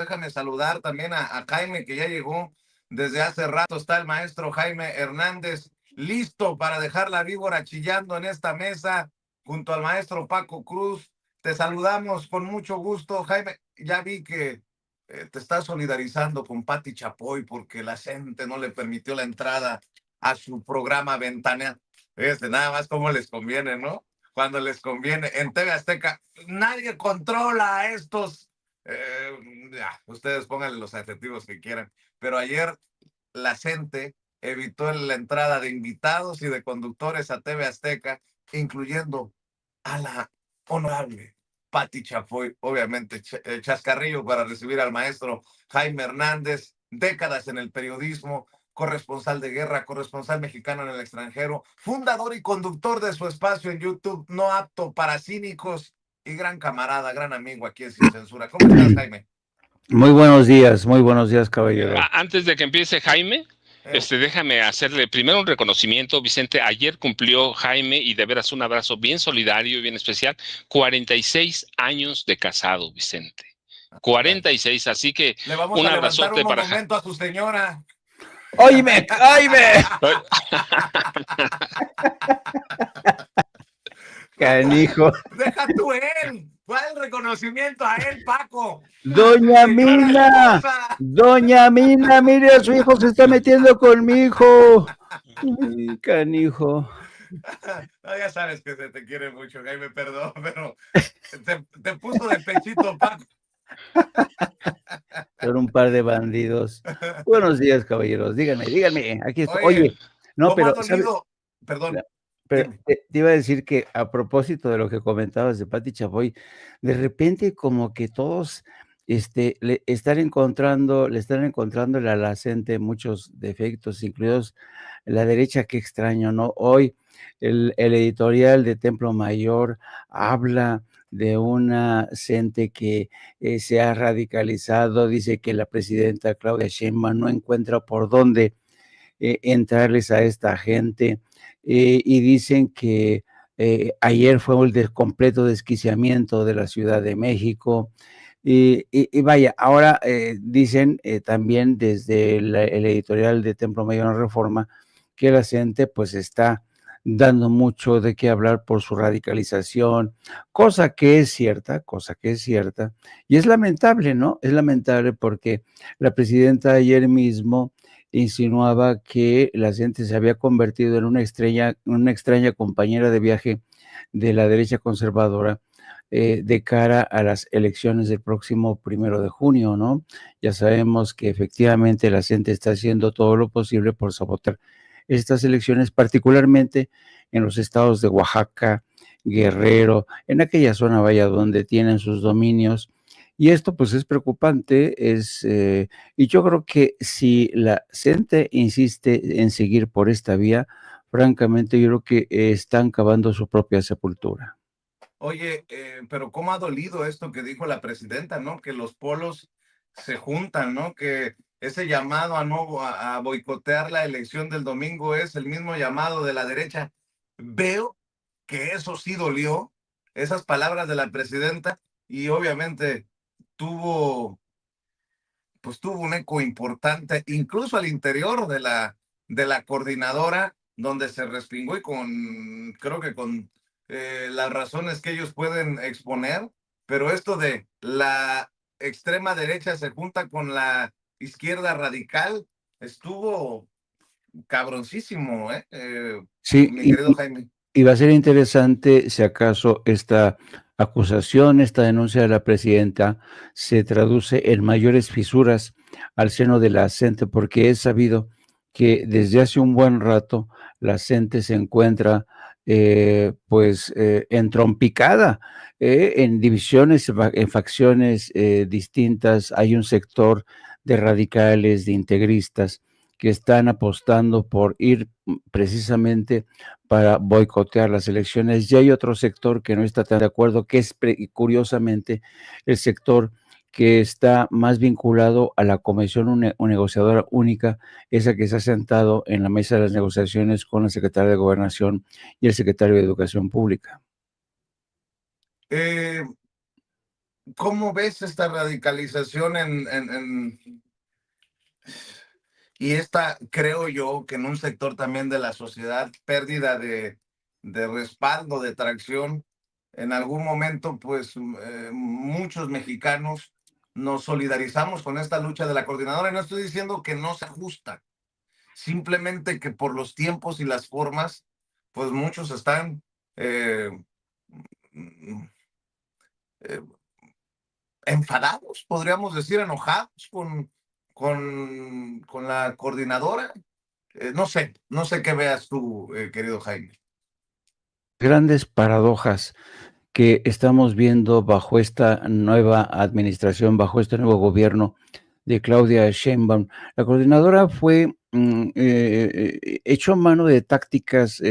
Déjame saludar también a Jaime, que ya llegó desde hace rato. Está el maestro Jaime Hernández, listo para dejar la víbora chillando en esta mesa, junto al maestro Paco Cruz. Te saludamos con mucho gusto, Jaime. Ya vi que te estás solidarizando con Pati Chapoy porque la gente no le permitió la entrada a su programa Ventana. Nada más como les conviene, ¿no? Cuando les conviene. En TV Azteca, nadie controla a estos. Ustedes pónganle los adjetivos que quieran, pero ayer la gente evitó la entrada de invitados y de conductores a TV Azteca, incluyendo a la honorable Pati Chapoy, obviamente chascarrillo para recibir al maestro Jaime Hernández, décadas en el periodismo, corresponsal de guerra, corresponsal mexicano en el extranjero, fundador y conductor de su espacio en YouTube, No Apto para Cínicos, y gran camarada, gran amigo aquí en Sin Censura. ¿Cómo estás, Jaime? Muy buenos días, caballero. Antes de que empiece Jaime, déjame hacerle primero un reconocimiento. Vicente, ayer cumplió Jaime, y de veras un abrazo bien solidario y bien especial, 46 años de casado, Vicente. 46, así que le vamos un a levantar abrazote un monumento a su señora. ¡Óyeme! Canijo. Deja tú él. ¿Cuál reconocimiento a él, Paco? Doña Mina, mire, a su hijo se está metiendo con mi hijo. Ay, canijo. No, ya sabes que se te quiere mucho, Jaime, perdón, pero te puso de pechito, Paco. Son un par de bandidos. Buenos días, caballeros. Díganme, aquí estoy. Oye, no, pero ¿sabes? Perdón. Pero te iba a decir que a propósito de lo que comentabas de Pati Chapoy, de repente como que todos le están encontrando a la gente muchos defectos, incluidos la derecha. Qué extraño, ¿no? Hoy el editorial de Templo Mayor habla de una gente que se ha radicalizado, dice que la presidenta Claudia Sheinbaum no encuentra por dónde entrarles a esta gente, y dicen que ayer fue el completo desquiciamiento de la Ciudad de México. Y vaya, ahora dicen también desde el editorial de Templo Mayor Reforma que la gente pues está dando mucho de qué hablar por su radicalización, cosa que es cierta, y es lamentable, ¿no? Es lamentable porque la presidenta ayer mismo insinuaba que la gente se había convertido en una extraña compañera de viaje de la derecha conservadora de cara a las elecciones del próximo 1 de junio, ¿no? Ya sabemos que efectivamente la gente está haciendo todo lo posible por sabotear estas elecciones, particularmente en los estados de Oaxaca, Guerrero, en aquella zona, vaya, donde tienen sus dominios. Y esto pues es preocupante, y yo creo que si la gente insiste en seguir por esta vía, francamente yo creo que están cavando su propia sepultura. Oye, pero cómo ha dolido esto que dijo la presidenta, ¿no? Que los polos se juntan, ¿no? Que ese llamado a boicotear la elección del domingo es el mismo llamado de la derecha. Veo que eso sí dolió, esas palabras de la presidenta, y obviamente tuvo un eco importante, incluso al interior de la coordinadora, donde se respingó y creo que con las razones que ellos pueden exponer, pero esto de la extrema derecha se junta con la izquierda radical, estuvo cabroncísimo, sí, mi querido Jaime. Y va a ser interesante si acaso esta acusación, esta denuncia de la presidenta se traduce en mayores fisuras al seno de la gente, porque es sabido que desde hace un buen rato la gente se encuentra entrompicada en divisiones, en facciones distintas. Hay un sector de radicales, de integristas, que están apostando por ir precisamente para boicotear las elecciones. Y hay otro sector que no está tan de acuerdo, que es curiosamente el sector que está más vinculado a la Comisión Negociadora Única, esa que se ha sentado en la mesa de las negociaciones con la secretaria de Gobernación y el secretario de Educación Pública. ¿Cómo ves esta radicalización y esta, creo yo, que en un sector también de la sociedad, pérdida de respaldo, de tracción? En algún momento, pues muchos mexicanos nos solidarizamos con esta lucha de la coordinadora, y no estoy diciendo que no se ajusta, simplemente que por los tiempos y las formas, pues muchos están eh, eh, enfadados, podríamos decir, enojados con la coordinadora. No sé qué veas tú, querido Jaime. Grandes paradojas que estamos viendo bajo esta nueva administración, bajo este nuevo gobierno de Claudia Sheinbaum. La coordinadora fue echó mano de tácticas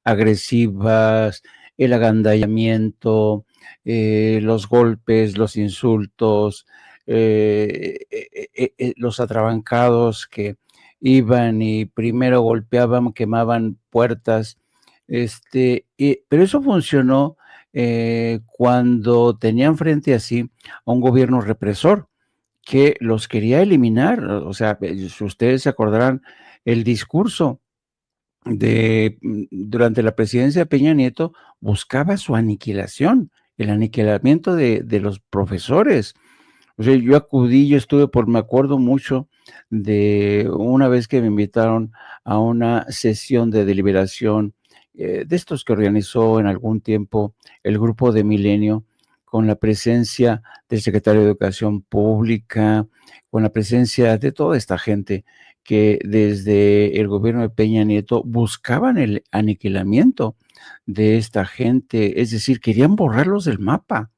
agresivas, el agandallamiento, los golpes, los insultos, los atrabancados que iban y primero golpeaban, quemaban puertas, pero eso funcionó cuando tenían frente a sí a un gobierno represor que los quería eliminar. O sea, si ustedes se acordarán, el discurso durante la presidencia de Peña Nieto buscaba su aniquilación, el aniquilamiento de los profesores. O sea, yo estuve me acuerdo mucho de una vez que me invitaron a una sesión de deliberación de estos que organizó en algún tiempo el grupo de Milenio, con la presencia del secretario de Educación Pública, con la presencia de toda esta gente que desde el gobierno de Peña Nieto buscaban el aniquilamiento de esta gente, es decir, querían borrarlos del mapa.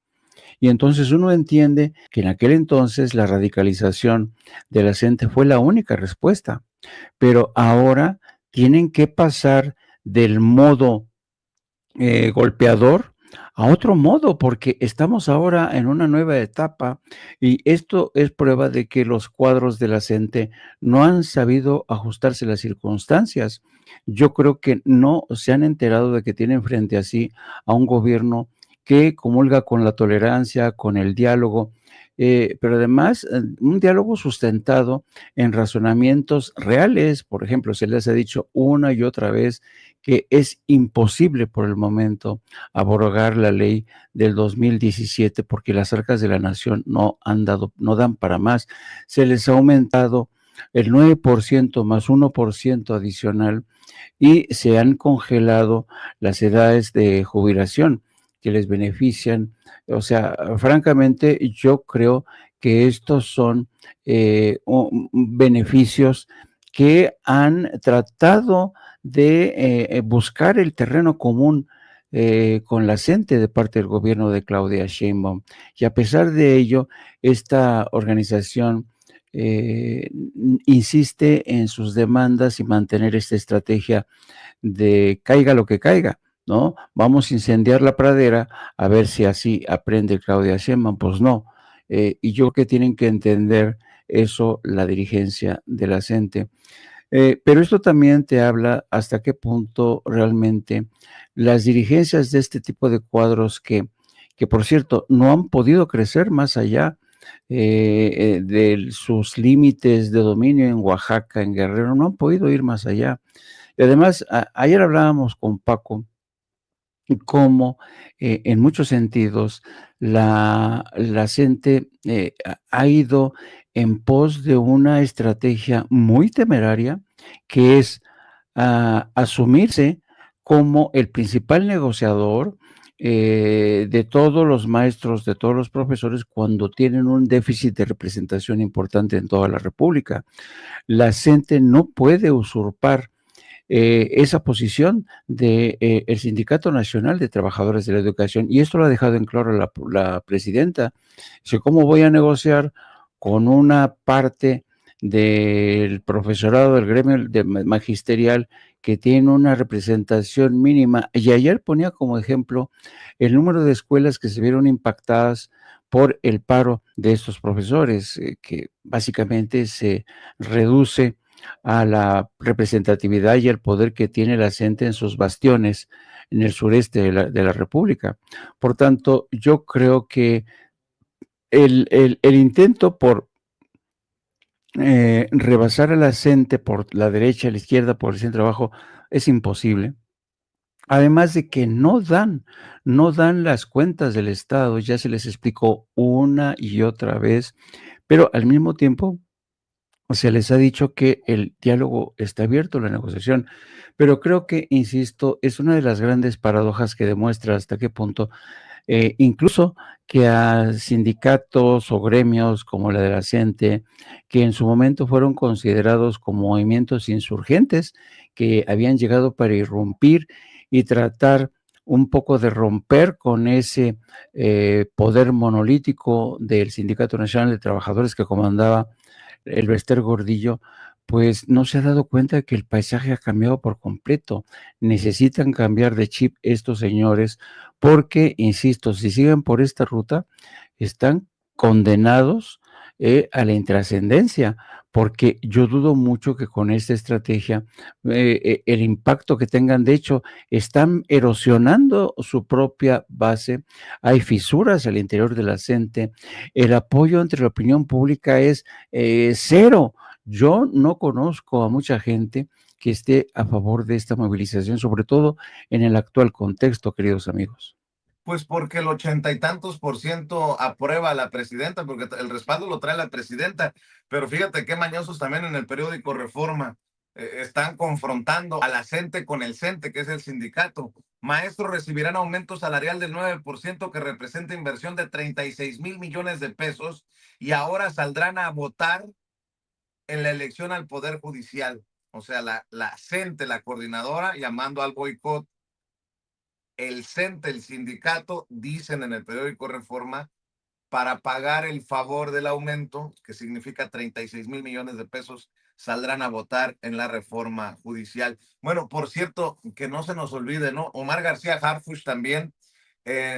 Y entonces uno entiende que en aquel entonces la radicalización de la gente fue la única respuesta, pero ahora tienen que pasar del modo golpeador a otro modo, porque estamos ahora en una nueva etapa y esto es prueba de que los cuadros de la gente no han sabido ajustarse a las circunstancias. Yo creo que no se han enterado de que tienen frente a sí a un gobierno que comulga con la tolerancia, con el diálogo, pero además un diálogo sustentado en razonamientos reales. Por ejemplo, se les ha dicho una y otra vez que es imposible por el momento abrogar la ley del 2017 porque las arcas de la nación no dan para más. Se les ha aumentado el 9% más 1% adicional y se han congelado las edades de jubilación que les benefician. O sea, francamente, yo creo que estos son beneficios que han tratado de buscar el terreno común con la gente de parte del gobierno de Claudia Sheinbaum. Y a pesar de ello, esta organización insiste en sus demandas y mantener esta estrategia de caiga lo que caiga, ¿no? Vamos a incendiar la pradera a ver si así aprende Claudia Sheinbaum. Pues no. Y yo creo que tienen que entender eso la dirigencia de la gente. Pero esto también te habla hasta qué punto realmente las dirigencias de este tipo de cuadros que por cierto, no han podido crecer más allá de sus límites de dominio en Oaxaca, en Guerrero, no han podido ir más allá. Y además, ayer hablábamos con Paco cómo en muchos sentidos la gente ha ido en pos de una estrategia muy temeraria, que es asumirse como el principal negociador de todos los maestros, de todos los profesores, cuando tienen un déficit de representación importante en toda la República. La gente no puede usurpar esa posición de el Sindicato Nacional de Trabajadores de la Educación, y esto lo ha dejado en claro la presidenta. Dice, ¿cómo voy a negociar con una parte del profesorado del gremio magisterial que tiene una representación mínima? Y ayer ponía como ejemplo el número de escuelas que se vieron impactadas por el paro de estos profesores, que básicamente se reduce a la representatividad y el poder que tiene la gente en sus bastiones en el sureste de la República. Por tanto, yo creo que el intento por rebasar a la gente por la derecha, a la izquierda, por el centro abajo, es imposible. Además de que no dan las cuentas del Estado, ya se les explicó una y otra vez, pero al mismo tiempo se les ha dicho que el diálogo está abierto, la negociación, pero creo que, insisto, es una de las grandes paradojas que demuestra hasta qué punto incluso que a sindicatos o gremios como la de la CENTE, que en su momento fueron considerados como movimientos insurgentes, que habían llegado para irrumpir y tratar un poco de romper con ese poder monolítico del Sindicato Nacional de Trabajadores que comandaba el Bester Gordillo, pues no se ha dado cuenta de que el paisaje ha cambiado por completo. Necesitan cambiar de chip estos señores porque, insisto, si siguen por esta ruta, están condenados a la intrascendencia, porque yo dudo mucho que con esta estrategia el impacto que tengan, de hecho, están erosionando su propia base, hay fisuras al interior de la gente, el apoyo entre la opinión pública es cero. Yo no conozco a mucha gente que esté a favor de esta movilización, sobre todo en el actual contexto, queridos amigos. Pues porque el 80 y tantos% aprueba a la presidenta, porque el respaldo lo trae la presidenta. Pero fíjate qué mañosos también en el periódico Reforma están confrontando a la CENTE con el CENTE, que es el sindicato. Maestros recibirán aumento salarial del 9% que representa inversión de 36,000 millones de pesos y ahora saldrán a votar en la elección al Poder Judicial. O sea, la CENTE, la coordinadora, llamando al boicot. El CENTE, el sindicato, dicen en el periódico Reforma, para pagar el favor del aumento, que significa 36,000 millones de pesos, saldrán a votar en la reforma judicial. Bueno, por cierto, que no se nos olvide, ¿no? Omar García Harfuch también,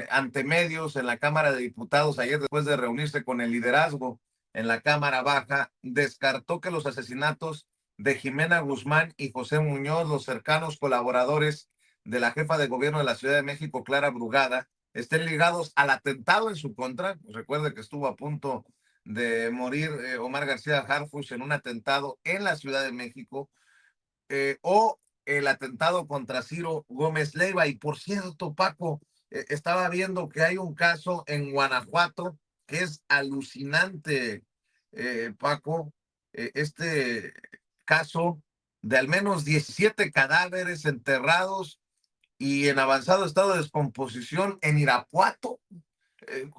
ante medios en la Cámara de Diputados, ayer después de reunirse con el liderazgo en la Cámara Baja, descartó que los asesinatos de Jimena Guzmán y José Muñoz, los cercanos colaboradores de la jefa de gobierno de la Ciudad de México, Clara Brugada, estén ligados al atentado en su contra. Recuerde que estuvo a punto de morir Omar García Harfuch en un atentado en la Ciudad de México, o el atentado contra Ciro Gómez Leiva. Y por cierto, Paco, estaba viendo que hay un caso en Guanajuato que es alucinante, Paco, este caso de al menos 17 cadáveres enterrados y en avanzado estado de descomposición en Irapuato.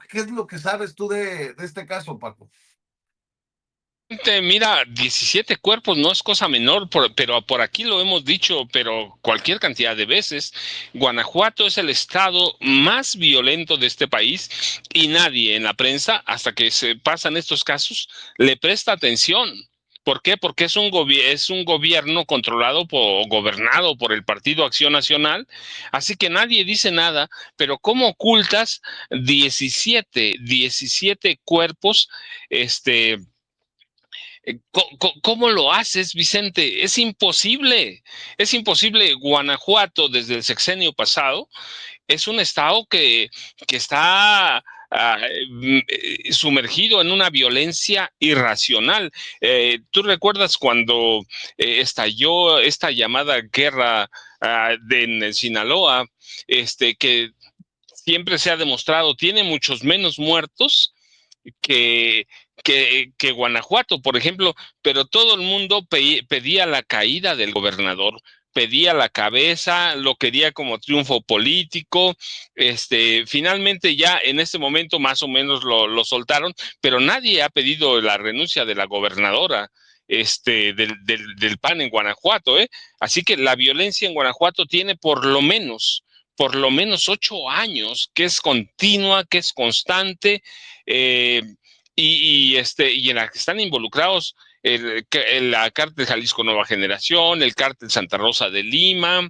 ¿Qué es lo que sabes tú de este caso, Paco? Mira, 17 cuerpos no es cosa menor, pero por aquí lo hemos dicho, pero cualquier cantidad de veces. Guanajuato es el estado más violento de este país y nadie en la prensa, hasta que se pasan estos casos, le presta atención. ¿Por qué? Porque es un gobierno controlado gobernado por el Partido Acción Nacional, así que nadie dice nada, pero ¿cómo ocultas 17 cuerpos, ¿cómo lo haces, Vicente? Es imposible. Es imposible. Guanajuato, desde el sexenio pasado, es un estado que está sumergido en una violencia irracional. ¿Tú recuerdas cuando estalló esta llamada guerra en Sinaloa, que siempre se ha demostrado tiene muchos menos muertos que, que Guanajuato, por ejemplo, pero todo el mundo pedía la caída del gobernador, pedía la cabeza, lo quería como triunfo político. Finalmente ya en este momento más o menos lo soltaron, pero nadie ha pedido la renuncia de la gobernadora del PAN en Guanajuato, ¿eh? Así que la violencia en Guanajuato tiene por lo menos 8 años, que es continua, que es constante, eh, y en la que están involucrados la cártel Jalisco Nueva Generación, el cártel Santa Rosa de Lima,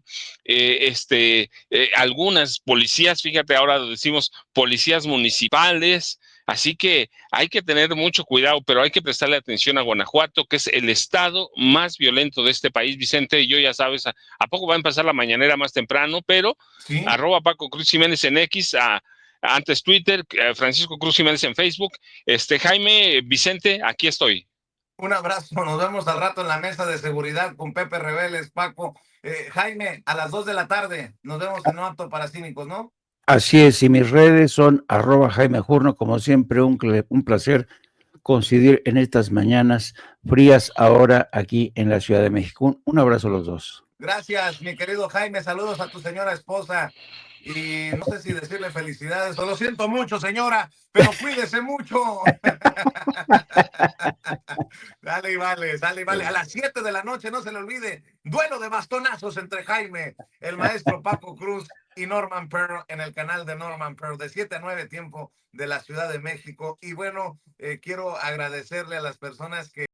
algunas policías, fíjate, ahora decimos policías municipales. Así que hay que tener mucho cuidado, pero hay que prestarle atención a Guanajuato, que es el estado más violento de este país, Vicente. Y yo ya sabes, ¿a poco va a empezar la mañanera más temprano? Pero Sí. @ Paco Cruz Jiménez en X, antes Twitter, Francisco Cruz Jiménez en Facebook. Jaime, Vicente, aquí estoy. Un abrazo, nos vemos al rato en la mesa de seguridad con Pepe Reveles, Paco. Jaime, a las 2 de la tarde, nos vemos en Noto para Cínicos, ¿no? Así es, y mis redes son @JaimeJurno, como siempre, un placer coincidir en estas mañanas frías ahora aquí en la Ciudad de México. Un abrazo a los dos. Gracias, mi querido Jaime, saludos a tu señora esposa. Y no sé si decirle felicidades, o lo siento mucho, señora, pero cuídese mucho. Dale y vale, sale y vale. A las 7 de la noche, no se le olvide, duelo de bastonazos entre Jaime, el maestro Paco Cruz y Norman Pearl en el canal de Norman Pearl, de 7 a 9 tiempo de la Ciudad de México. Y bueno, quiero agradecerle a las personas que